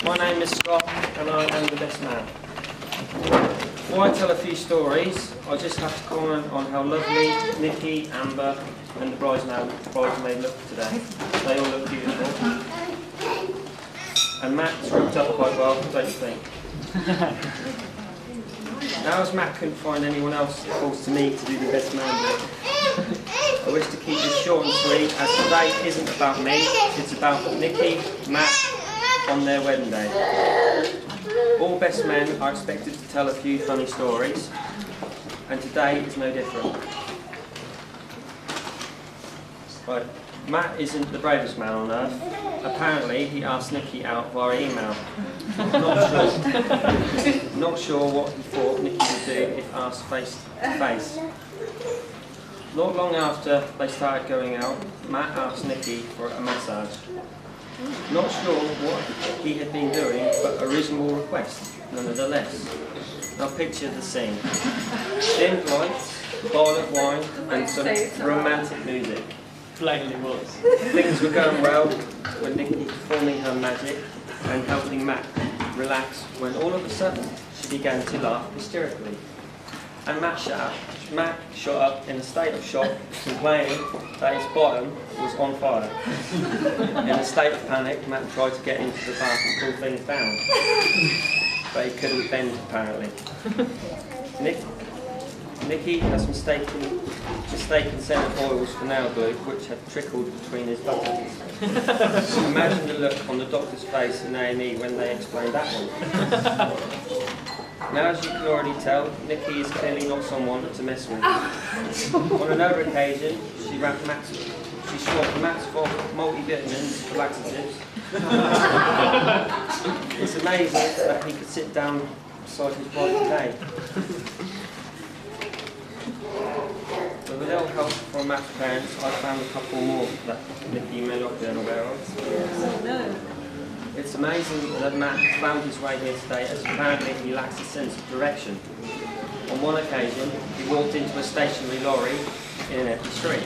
My name is Scott and I am the best man. Before I tell a few stories, I just have to comment on how lovely Nikki, Amber and the bridesmaid look today. They all look beautiful. And Matt's ripped up quite well, don't you think? Now as Matt couldn't find anyone else, it falls to me to do the best man bit. I wish to keep this short and sweet, as today isn't about me, it's about Nikki, Matt, on their wedding day. All best men are expected to tell a few funny stories, and today is no different. Right, Matt isn't the bravest man on earth. Apparently he asked Nikki out via email. Not sure what he thought Nikki would do if asked face to face. Not long after they started going out, Matt asked Nikki for a massage. Not sure what he had been doing, but a reasonable request, nonetheless. Now picture the scene. Dim lights, a bottle of wine, and some romantic music. Plainly was. Things were going well with Nikki performing her magic and helping Matt relax, when all of a sudden she began to laugh hysterically. And Matt shot up in a state of shock, complaining that his bottom was on fire. In a state of panic, Matt tried to get into the bath and pull things down, but he couldn't bend apparently. Nikki has mistaken scented oils for nail glue, which had trickled between his buttons. Imagine the look on the doctor's face in A&E when they explained that one. Now, as you can already tell, Nikki is clearly not someone to mess with. On another occasion, she swapped Matt's for multivitamins for laxatives. It's amazing that he could sit down beside his bride today. With a little help from Matt's parents, I found a couple more that Nikki may not be unaware of. It's amazing that Matt found his way here today, as apparently he lacks a sense of direction. On one occasion, he walked into a stationary lorry in an empty street.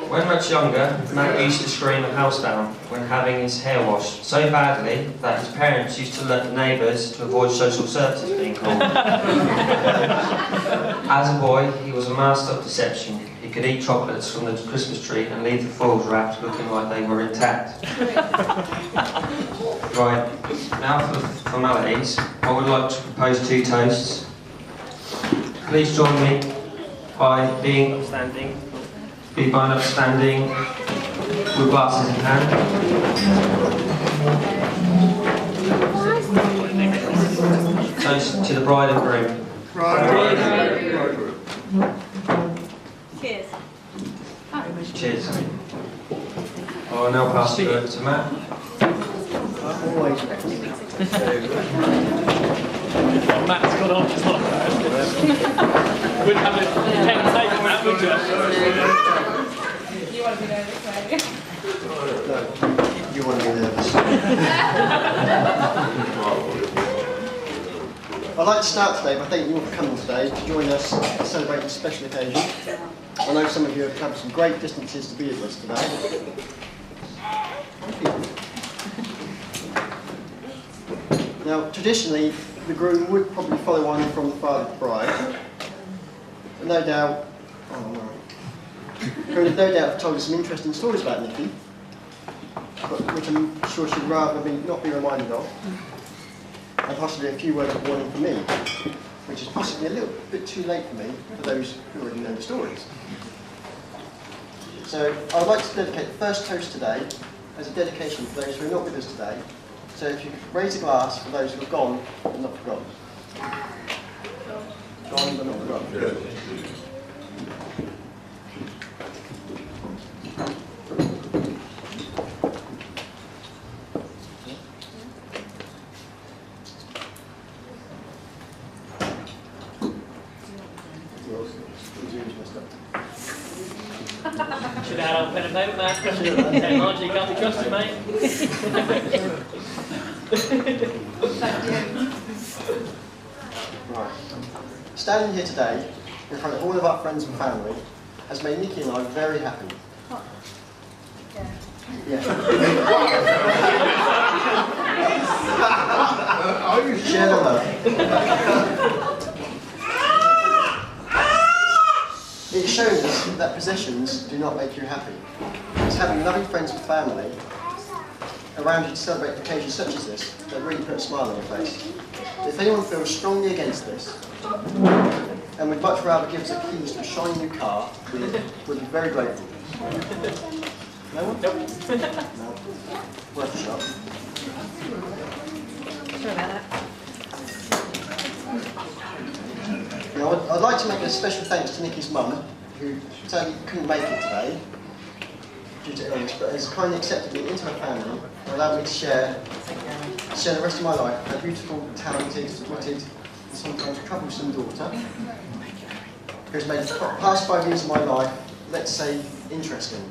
When much younger, Matt used to scream a house down when having his hair washed so badly that his parents used to alert the neighbours to avoid social services being called. As a boy, he was a master of deception. He could eat chocolates from the Christmas tree and leave the foils wrapped looking like they were intact. Right, now for the formalities. I would like to propose two toasts. Please join me by being upstanding with glasses in hand. Toast to the bride and groom. Cheers. Cheers. I will now pass it over to Matt. Matt's gone on top. Wouldn't have a pen tape on that, would you? You want to be nervous, right? No, you want to be nervous. I'd like to start today by thanking you all for coming today to join us to celebrate this special occasion. I know some of you have come from great distances to be with us today. Now, traditionally, the groom would probably follow on from the father of the bride, but no doubt, who would no doubt have told us some interesting stories about Nikki, but which I'm sure she'd rather not be reminded of, and possibly a few words of warning for me, which is possibly a little bit too late for me, for those who already know the stories. So I would like to dedicate the first toast today as a dedication for those who are not with us today. So if you could raise a glass for those who have gone but not forgotten. Gone but not forgotten. Should have had a pen and paper, Matt. Technology can't be trusted, mate. Right. Standing here today in front of all of our friends and family has made Nikki and I very happy. Yeah. Share the love. It shows us that possessions do not make you happy. It's having loving friends and family around you to celebrate occasions such as this that really put a smile on your face. If anyone feels strongly against this and would much rather give us the keys to a shiny new car, we'd be very grateful. No one? Nope. No. Worth a shot. Sorry about that. Now, I'd like to make a special thanks to Nikki's mum, who sadly couldn't make it today due to illness, but has kindly accepted me into her family and allowed me to share the rest of my life with her beautiful, talented, witted, and sometimes troublesome daughter, who has made the past 5 years of my life, let's say, interesting.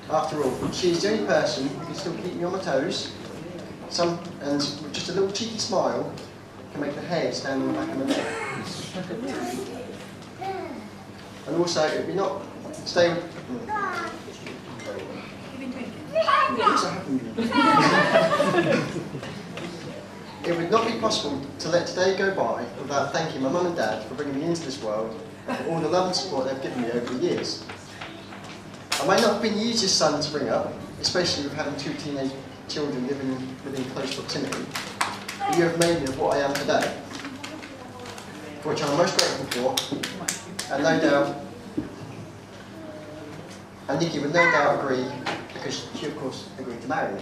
After all, she is the only person who can still keep me on my toes, and with just a little cheeky smile, can make the hair stand on the back of my neck. And also, it would be not stay with. It would not be possible to let today go by without thanking my mum and dad for bringing me into this world and for all the love and support they've given me over the years. I may not have been the easiest son to bring up, especially with having 2 teenage children living within close proximity, but you have made me of what I am today, for which I'm most grateful for, and no doubt, and Nikki would no doubt agree, because she of course agreed to marry me.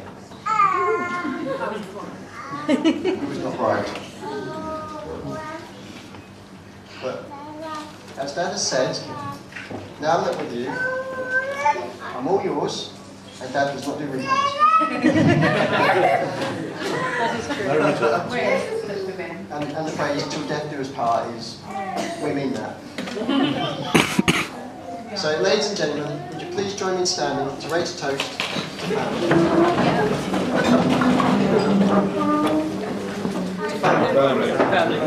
It was not right. But, as Dad has said, now I'm not with you, I'm all yours, and Dad does not do refunds. And the phrase, till death do us part, is, we mean that. So, ladies and gentlemen, would you please join me in standing to raise a toast to family. Family.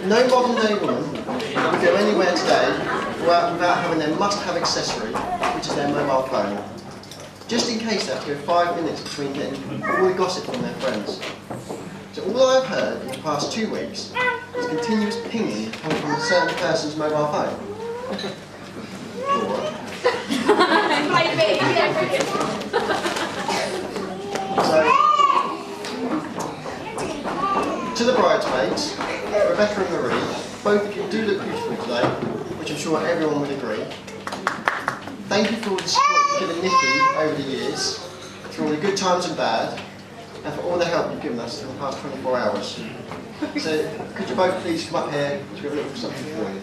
No modern day woman would go anywhere today without having their must-have accessory, which is their mobile phone. Just in case they have to go 5 minutes between getting all the gossip from their friends. So all I've heard in the past 2 weeks is continuous pinging coming from a certain person's mobile phone. So, to the bridesmaids, Rebecca and Marie, both of you do look beautiful today, which I'm sure everyone would agree. Thank you for all the support you've given Nikki over the years, through all the good times and bad, and for all the help you've given us in the past 24 hours. So, could you both please come up here to have a little something for you?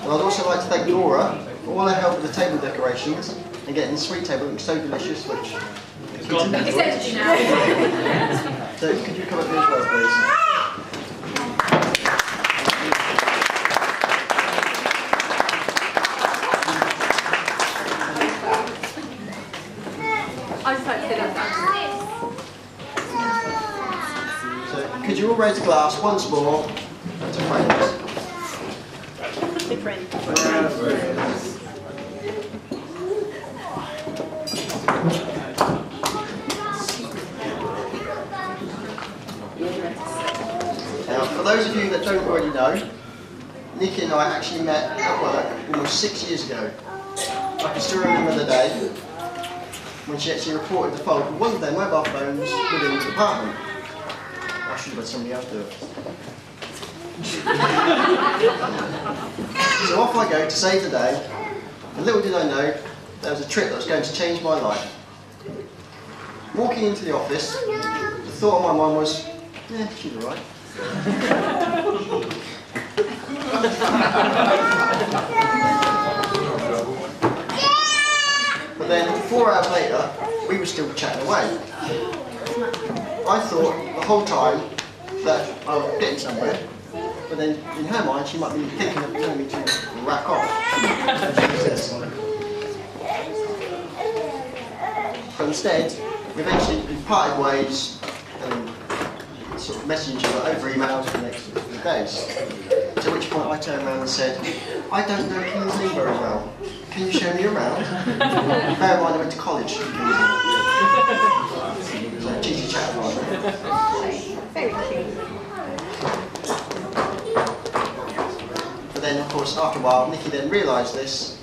And I'd also like to thank Laura for all her help with the table decorations and getting the sweet table looking so delicious, which It's gone. It's empty now. So could you come up here as well, please? I just like to sit on that. So could you all raise a glass once more to friends? Different. Now, for those of you that don't already know, Nikki and I actually met at work almost 6 years ago. I can still remember the day when she actually reported the fault of one of their mobile phones within the department. I should have had somebody else do it. So off I go to save the day, and little did I know there was a trick that was going to change my life. walking into the office, the thought on my mind was, yeah, she's all right. But then 4 hours later, we were still chatting away. I thought the whole time that I was getting somewhere, but then in her mind she might be thinking of telling me to rack off. But instead, we eventually parted ways and sort of messaged each other over emails for the next few days. To which point I turned around and said, I don't know Kingsley very well. Can you show me around? Bear in mind I went to college in Kingsley. So cheesy chat about it. Very cute. But then of course after a while Nikki then realised this,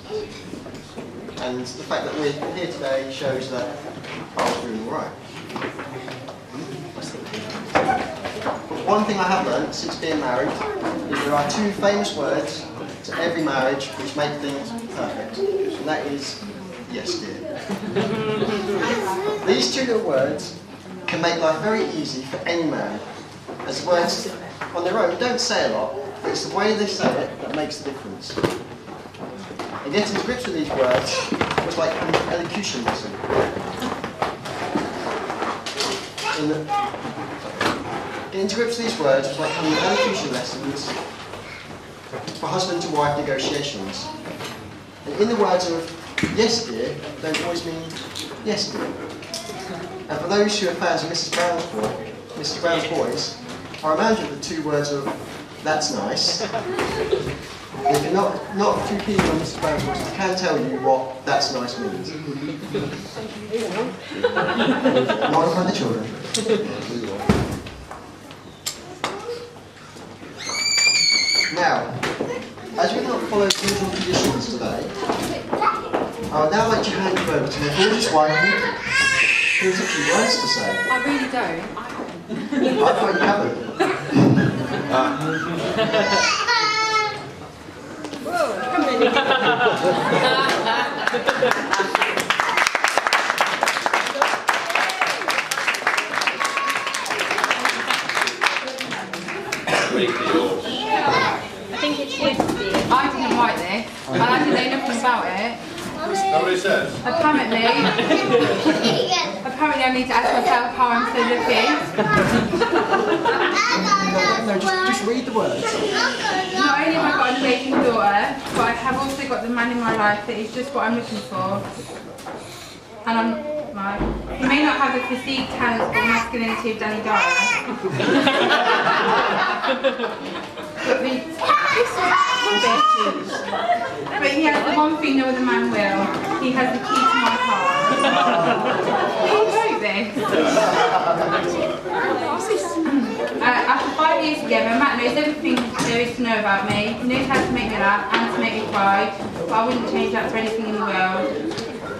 and the fact that we're here today shows that I was doing alright. One thing I have learned since being married is there are 2 famous words to every marriage which make things perfect, and that is, yes dear. These 2 little words can make life very easy for any man, as words on their own don't say a lot, but it's the way they say it that makes the difference. And getting to grips with these words was like an elocution lesson. Getting to grips with these words was like having elocution lessons for husband to wife negotiations. And in the words of yes dear, don't always mean yes dear. And for those who are fans of Mrs. Brown's Boys, I remind you of the 2 words of that's nice. And if you're not too keen on Mrs. Brown's Boys, I can tell you what that's nice means. Not in front of the children. Now, as we cannot follow the usual traditions today, I would now like to hand you over to my gorgeous wife, who has a few words to say. I really don't. I thought you haven't. I think it's yes, dear. I didn't write this, and I didn't know nothing about it. Nobody says. Apparently I need to ask myself how I'm so lucky. No, just read the words. Not only have I got an amazing daughter, but I have also got the man in my life that is just what I'm looking for. And I'm like, he may not have the physique, talents, or masculinity of Danny Dyer. But he has the one thing no other man will. He has the key to my heart. Who wrote this? After 5 years together, Matt knows everything there is to know about me. He knows how to make me laugh and to make me cry, but I wouldn't change that for anything in the world.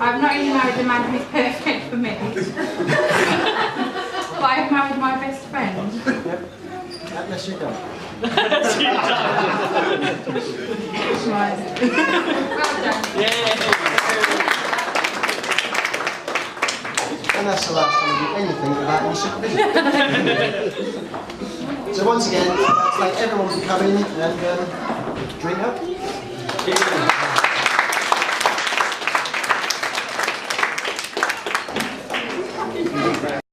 I've not only married the man who is perfect for me, but I've married my best friend. Unless you don't. Right. Well done. And that's the last time we do anything without any supervision. So once again, I'd like to thank everyone for coming and drink up.